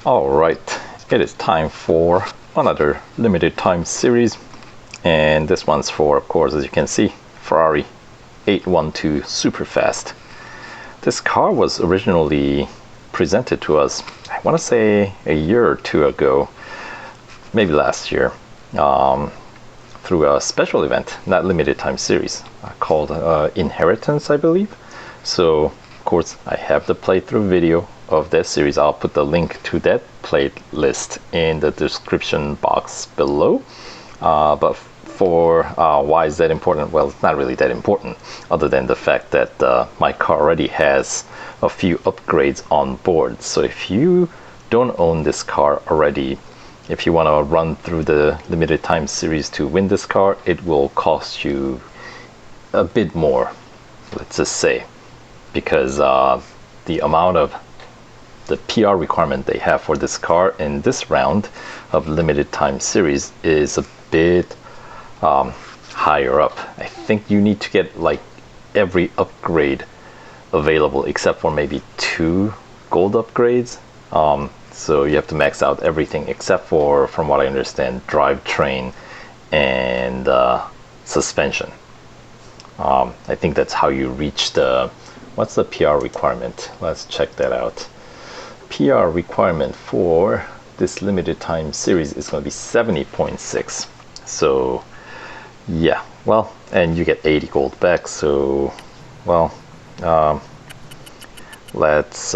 Alright, it is time for another limited time series, and this one's for, of course, as you can see, Ferrari 812 Superfast. This car was originally presented to us, I want to say a year or two ago, maybe last year, through a special event, not limited time series, called Inheritance, I believe. So, of course, I have the playthrough video of that series. I'll put the link to that playlist in the description box below. But for why is that important? Well, it's not really that important, other than the fact that my car already has a few upgrades on board. So if you don't own this car already, if you want to run through the limited time series to win this car, it will cost you a bit more, let's just say, because the amount of the PR requirement they have for this car in this round of limited time series is a bit higher up. I think you need to get like every upgrade available except for maybe 2 gold upgrades. So you have to max out everything except for, from what I understand, drivetrain and suspension. I think that's how you reach the, what's the PR requirement? Let's check that out. PR requirement for this limited time series is going to be 70.6. So yeah, well, and you get 80 gold back. So, well, let's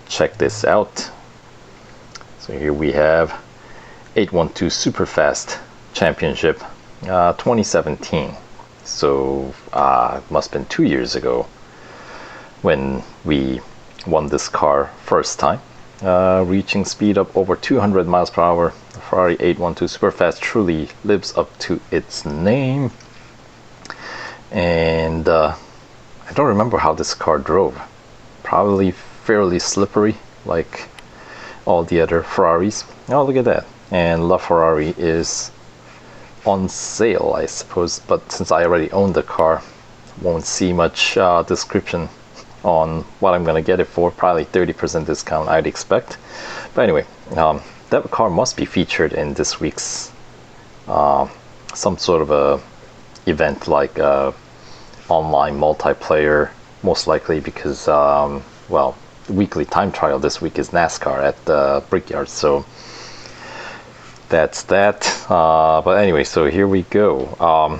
check this out. So here we have 812 Superfast Championship 2017. So it must have been 2 years ago when we won this car first time, reaching speed of over 200 miles per hour. The Ferrari 812 Superfast truly lives up to its name. And I don't remember how this car drove. Probably fairly slippery, like all the other Ferraris. Oh, look at that. And LaFerrari is on sale, I suppose, but since I already own the car, won't see much description on what I'm gonna get it for. Probably 30% discount, I'd expect. But anyway, that car must be featured in this week's some sort of a event, like online multiplayer, most likely, because well, the weekly time trial this week is NASCAR at the Brickyard. So that's that. But anyway, so here we go.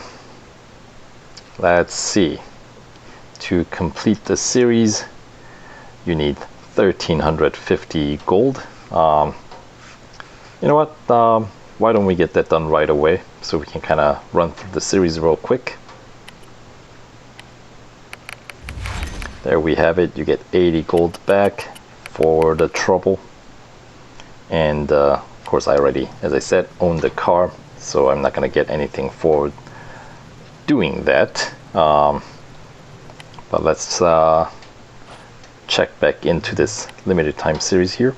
Let's see. To complete the series, you need 1,350 gold. You know what? Why don't we get that done right away so we can kind of run through the series real quick. There we have it. You get 80 gold back for the trouble. And of course, I already, as I said, own the car, so I'm not going to get anything for doing that. But let's check back into this limited time series here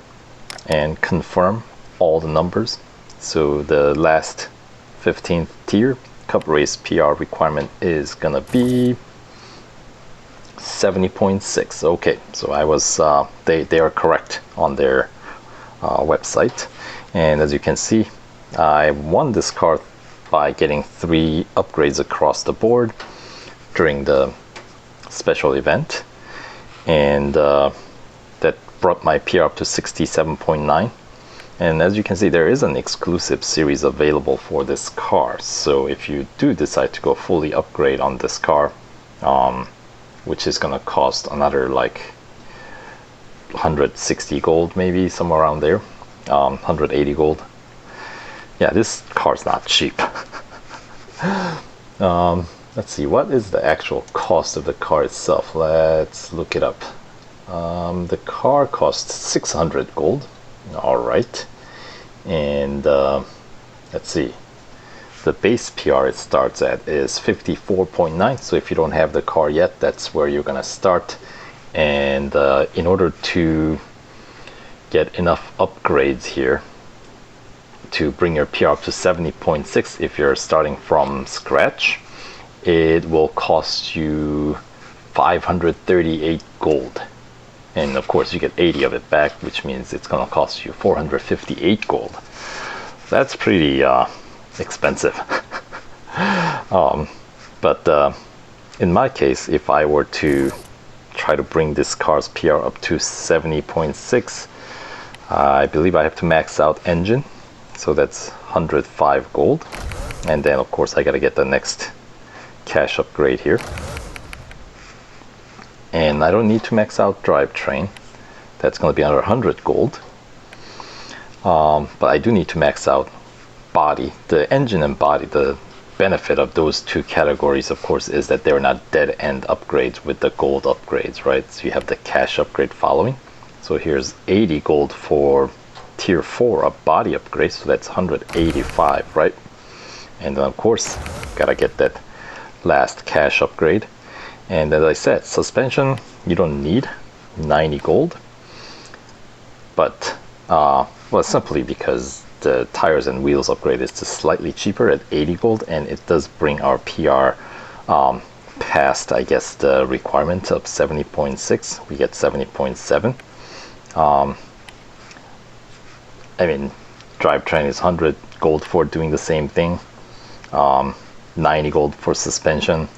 and confirm all the numbers. So the last 15th tier cup race PR requirement is gonna be 70.6. Okay, so I was they are correct on their website. And as you can see, I won this car by getting 3 upgrades across the board during the special event, and that brought my PR up to 67.9. And as you can see, there is an exclusive series available for this car. So if you do decide to go fully upgrade on this car, which is gonna cost another like 160 gold, maybe somewhere around there, 180 gold. Yeah, this car's not cheap. Let's see, what is the actual cost of the car itself? Let's look it up. The car costs 600 gold. All right. And let's see. The base PR it starts at is 54.9. So if you don't have the car yet, that's where you're going to start. And in order to get enough upgrades here to bring your PR up to 70.6, if you're starting from scratch, it will cost you 538 gold. and of course you get 80 of it back, which means it's going to cost you 458 gold. That's pretty expensive. But in my case, if I were to try to bring this car's PR up to 70.6, I believe I have to max out engine, so that's 105 gold, and then of course I gotta get the next cash upgrade here, and I don't need to max out drivetrain. That's going to be under 100 gold, but I do need to max out body. The engine and body, the benefit of those two categories of course is that they're not dead end upgrades with the gold upgrades, right? So you have the cash upgrade following. So here's 80 gold for tier 4 of body upgrade, so that's 185, right? And then of course gotta get that last cash upgrade. And as I said, suspension you don't need 90 gold, but well, simply because the tires and wheels upgrade is just slightly cheaper at 80 gold, and it does bring our PR past, I guess, the requirement of 70.6. We get 70.7. I mean, drivetrain is 100 gold for doing the same thing, 90 gold for suspension,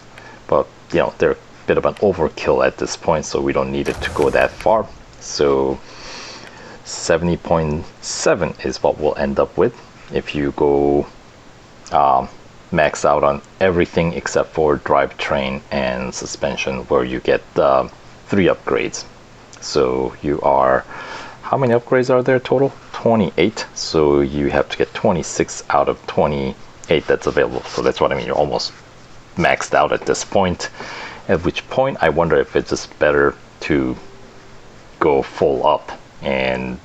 but you know, they're a bit of an overkill at this point, so we don't need it to go that far. So 70.7 is what we'll end up with if you go max out on everything except for drivetrain and suspension, where you get 3 upgrades. So you are, how many upgrades are there total? 28. So you have to get 26 out of 28 that's available. So that's what I mean, you're almost maxed out at this point, at which point I wonder if it's just better to go full up and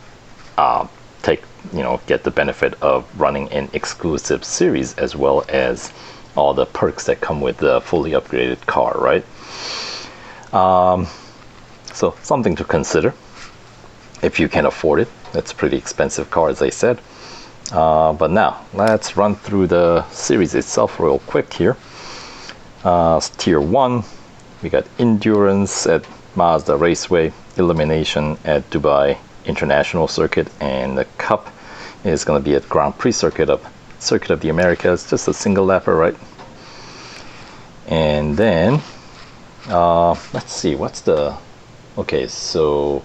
take, you know, get the benefit of running an exclusive series as well as all the perks that come with the fully upgraded car, right? So something to consider if you can afford it. That's a pretty expensive car, as I said. But now let's run through the series itself real quick here. Tier 1, we got endurance at Mazda Raceway, elimination at Dubai International Circuit, and the cup is going to be at Grand Prix Circuit of the Americas, just a single lapper, right? And then let's see, what's the, okay, so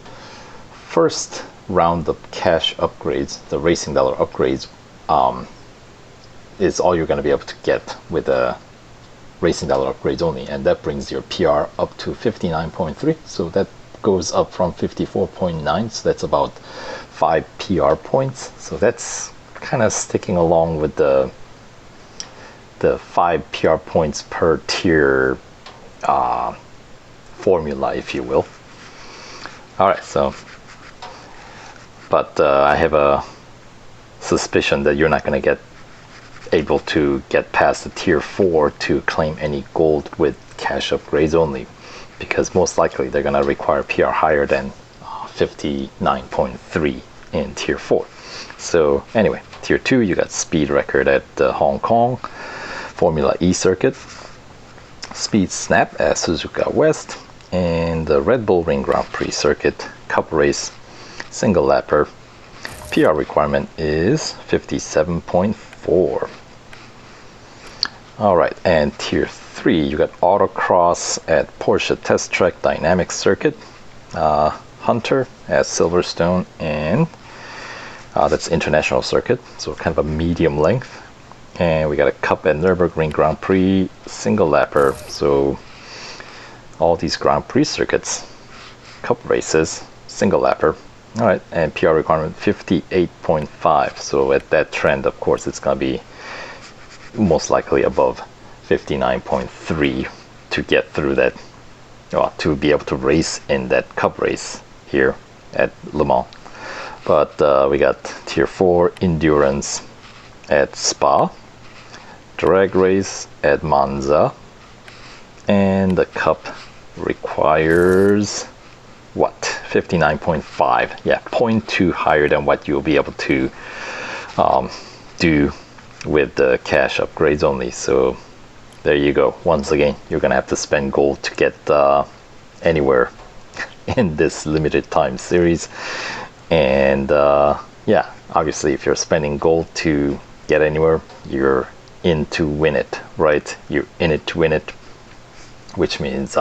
first round of cash upgrades, the racing dollar upgrades, is all you're going to be able to get with a racing dollar upgrades only, and that brings your PR up to 59.3. so that goes up from 54.9, so that's about 5 PR points. So that's kind of sticking along with the 5 PR points per tier formula, if you will. All right, so but I have a suspicion that you're not going to get able to get past the tier 4 to claim any gold with cash upgrades only, because most likely they're going to require PR higher than 59.3 in tier 4. So anyway, tier 2 you got speed record at the Hong Kong Formula E circuit, speed snap at Suzuka West, and the Red Bull Ring Grand Prix circuit cup race single lapper. PR requirement is 57.4. All right, and tier 3 you got autocross at Porsche Test Track Dynamic Circuit, Hunter at Silverstone, and that's international circuit, so kind of a medium length. And we got a cup at Nürburgring Grand Prix single lapper. So all these Grand Prix circuits, cup races, single lapper. All right, and PR requirement 58.5. So at that trend, of course, it's going to be most likely above 59.3 to get through that, to be able to race in that cup race here at Le Mans. But we got tier 4 endurance at Spa, drag race at Monza, and the cup requires what, 59.5. yeah, 0.2 higher than what you'll be able to do with the cash upgrades only. So there you go. Once again, you're gonna have to spend gold to get anywhere in this limited time series. And yeah, obviously if you're spending gold to get anywhere, you're in to win it, right? You're in it to win it, which means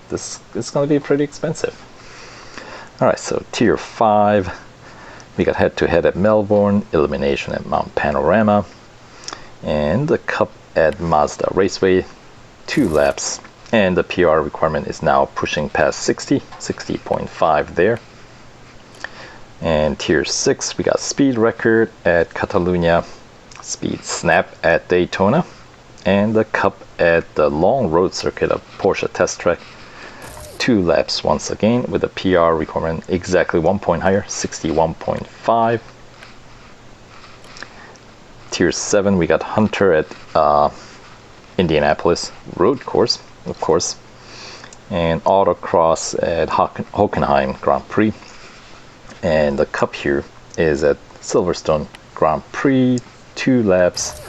this is going to be pretty expensive. All right, so tier 5, we got head-to-head at Melbourne, elimination at Mount Panorama, and the cup at Mazda Raceway, 2 laps, and the PR requirement is now pushing past 60.5 there. And tier 6, we got speed record at Catalunya, speed snap at Daytona, and the cup at the long road circuit of Porsche Test Track, 2 laps once again with a PR requirement exactly 1 point higher, 61.5. Tier 7, we got Hunter at Indianapolis road course, of course, and autocross at Hockenheim Grand Prix. And the cup here is at Silverstone Grand Prix, 2 laps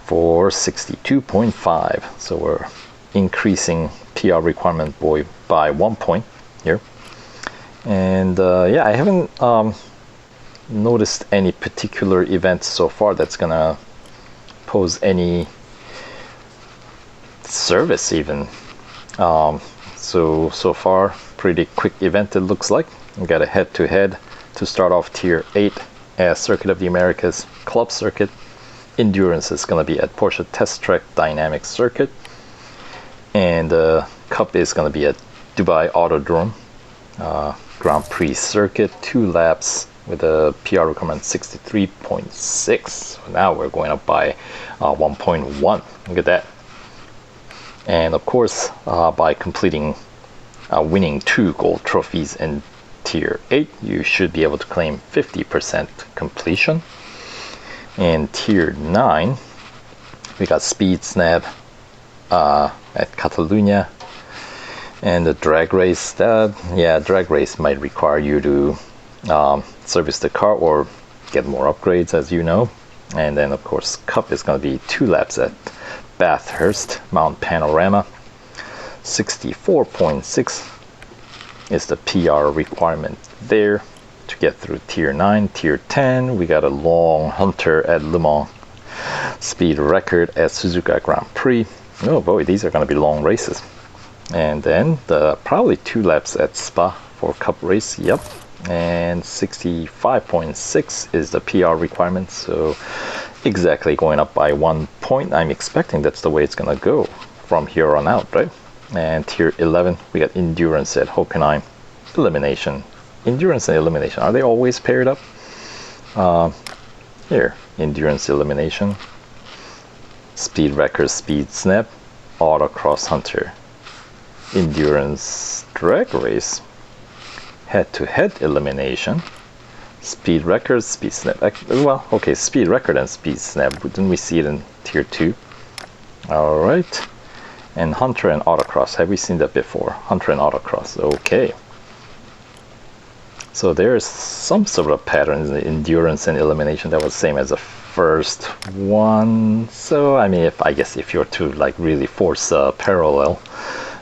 for 62.5. So we're increasing PR requirement by 1 point here. And yeah, I haven't noticed any particular event so far that's gonna pose any service even. So far, pretty quick event it looks like. We got a head-to-head to start off tier 8 as Circuit of the Americas Club Circuit. Endurance is going to be at Porsche Test Track Dynamic Circuit, and the cup is going to be at Dubai Autodrome Grand Prix Circuit, 2 laps with a PR requirement 63.6. So now we're going up by 1.1. Look at that. And of course, by completing winning 2 gold trophies in tier 8, you should be able to claim 50% completion. In tier 9, we got speed snap at Catalunya, and the drag race. Drag race might require you to service the car or get more upgrades, as you know. And then of course, cup is going to be 2 laps at Bathurst Mount Panorama, 64.6 is the PR requirement there to get through tier 9. Tier 10, we got a long Hunter at Le Mans, speed record at Suzuka Grand Prix. Oh boy, these are going to be long races. And then probably 2 laps at Spa for cup race. Yep. And 65.6 is the PR requirement, so exactly going up by 1 point. I'm expecting that's the way it's going to go from here on out, right? And tier 11, we got endurance at Hockenheim, elimination. Endurance and elimination, are they always paired up? Here, endurance elimination, speed record, speed snap, autocross Hunter, endurance drag race, head-to-head elimination, speed record, speed snap. Well, okay, speed record and speed snap. Didn't we see it in tier 2? All right. And Hunter and autocross. Have we seen that before? Hunter and autocross. Okay. So there's some sort of pattern in the endurance and elimination that was same as the first one. So I mean, I guess if you're to like really force a parallel,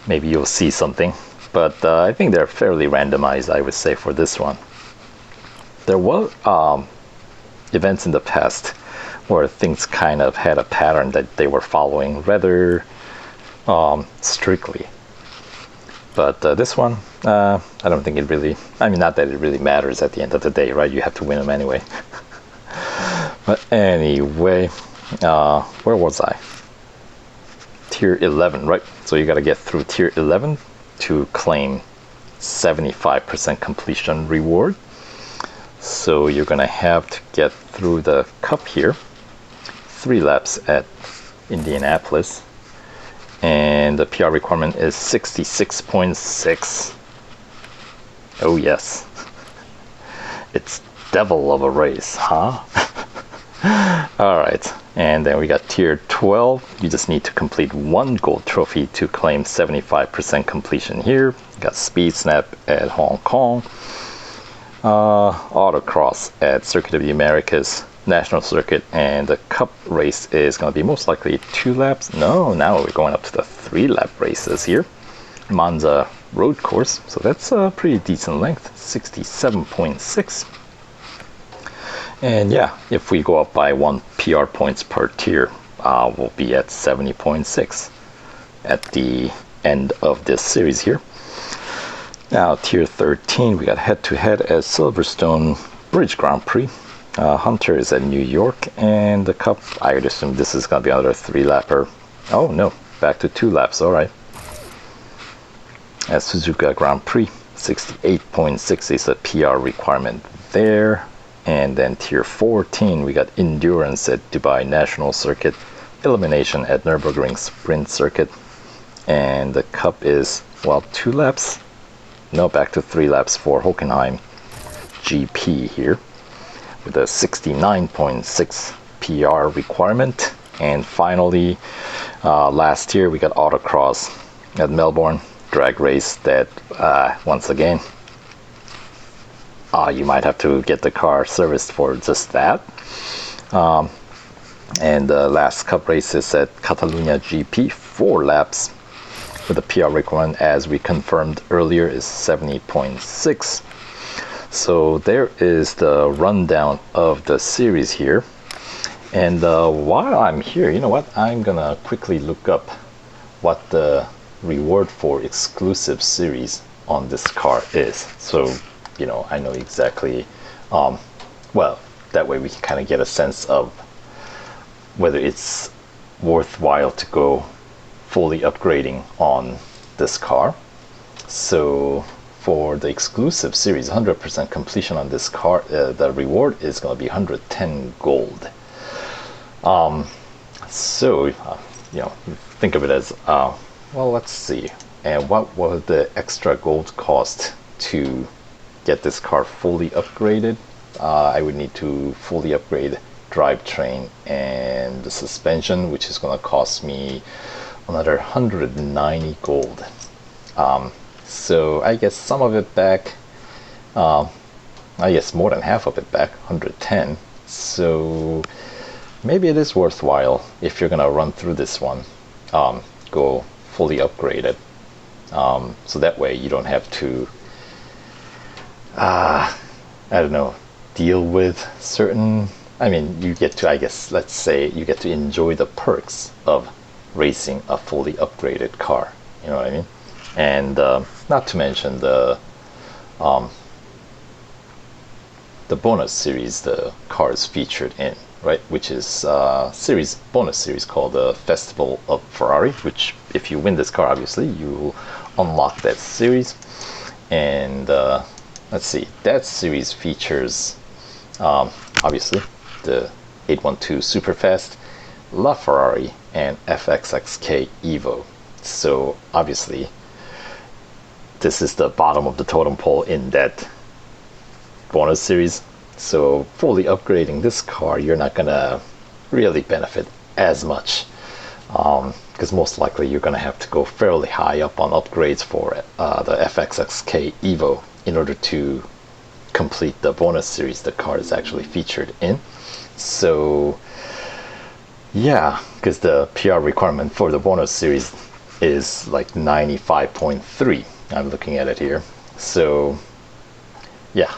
maybe you'll see something. But I think they're fairly randomized, I would say, for this one. There were events in the past where things kind of had a pattern that they were following rather strictly. But this one, I don't think it really, I mean, not that it really matters at the end of the day, right? You have to win them anyway. But anyway, where was I? Tier 11, right? So you got to get through tier 11 to claim 75% completion reward. So you're going to have to get through the cup here, 3 laps at Indianapolis, and the PR requirement is 66.6. Oh yes, it's devil of a race, huh? All right, and then we got tier 12. You just need to complete 1 gold trophy to claim 75% completion here. Got speed snap at Hong Kong, autocross at Circuit of the Americas National Circuit, and the cup race is going to be most likely 2 laps. No, now we're going up to the 3 lap races here. Monza road course, so that's a pretty decent length, 67.6. And yeah, if we go up by 1 PR points per tier, we'll be at 70.6 at the end of this series here. Now tier 13, we got head-to-head at Silverstone Bridge Grand Prix. Hunter is at New York, and the Cup, I would assume this is going to be another 3-lapper. Oh no, back to 2 laps, alright. At Suzuka Grand Prix, 68.6 is a PR requirement there. And then tier 14, we got endurance at Dubai National Circuit, elimination at Nürburgring Sprint Circuit, and the Cup is, well, 2 laps? No, back to 3 laps for Hockenheim GP here, with a 69.6 PR requirement. And finally, last year we got autocross at Melbourne, drag race that, once again, you might have to get the car serviced for just that. And the last Cup race is at Catalunya GP, 4 laps, with the PR requirement, as we confirmed earlier, is 70.6. So there is the rundown of the series here. And while I'm here, you know what? I'm gonna quickly look up what the reward for exclusive series on this car is. So, you know, I know exactly, well, that way we can kind of get a sense of whether it's worthwhile to go fully upgrading on this car. So for the exclusive series, 100% completion on this car, the reward is going to be 110 gold. So, you know, think of it as, well, let's see. And what would the extra gold cost to get this car fully upgraded? I would need to fully upgrade drivetrain and the suspension, which is going to cost me another 190 gold. So I guess some of it back, I guess more than half of it back, 110. So maybe it is worthwhile, if you're going to run through this one, go fully upgraded. So that way you don't have to, I don't know, deal with certain, I mean, you get to, I guess, let's say you get to enjoy the perks of racing a fully upgraded car, you know what I mean? And not to mention the bonus series the car is featured in, right? Which is bonus series called the Festival of Ferrari, which if you win this car, obviously you unlock that series. And let's see, that series features obviously the 812 Superfast, LaFerrari, and FXXK Evo. So obviously this is the bottom of the totem pole in that bonus series. So fully upgrading this car, you're not gonna really benefit as much, because most likely you're gonna have to go fairly high up on upgrades for the FXXK Evo in order to complete the bonus series the car is actually featured in. So yeah, because the PR requirement for the bonus series is like 95.3. I'm looking at it here. So yeah,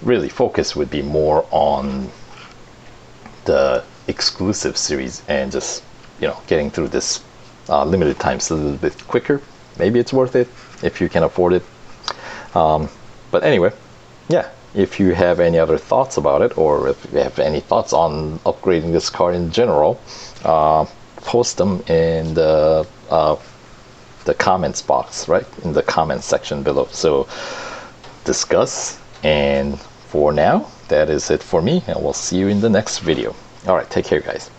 really focus would be more on the exclusive series and just, you know, getting through this limited times a little bit quicker. Maybe it's worth it if you can afford it. But anyway, yeah, if you have any other thoughts about it, or if you have any thoughts on upgrading this car in general, post them in the comments box, right, in the comments section below. So discuss. And for now, that is it for me, and we'll see you in the next video. All right, take care, guys.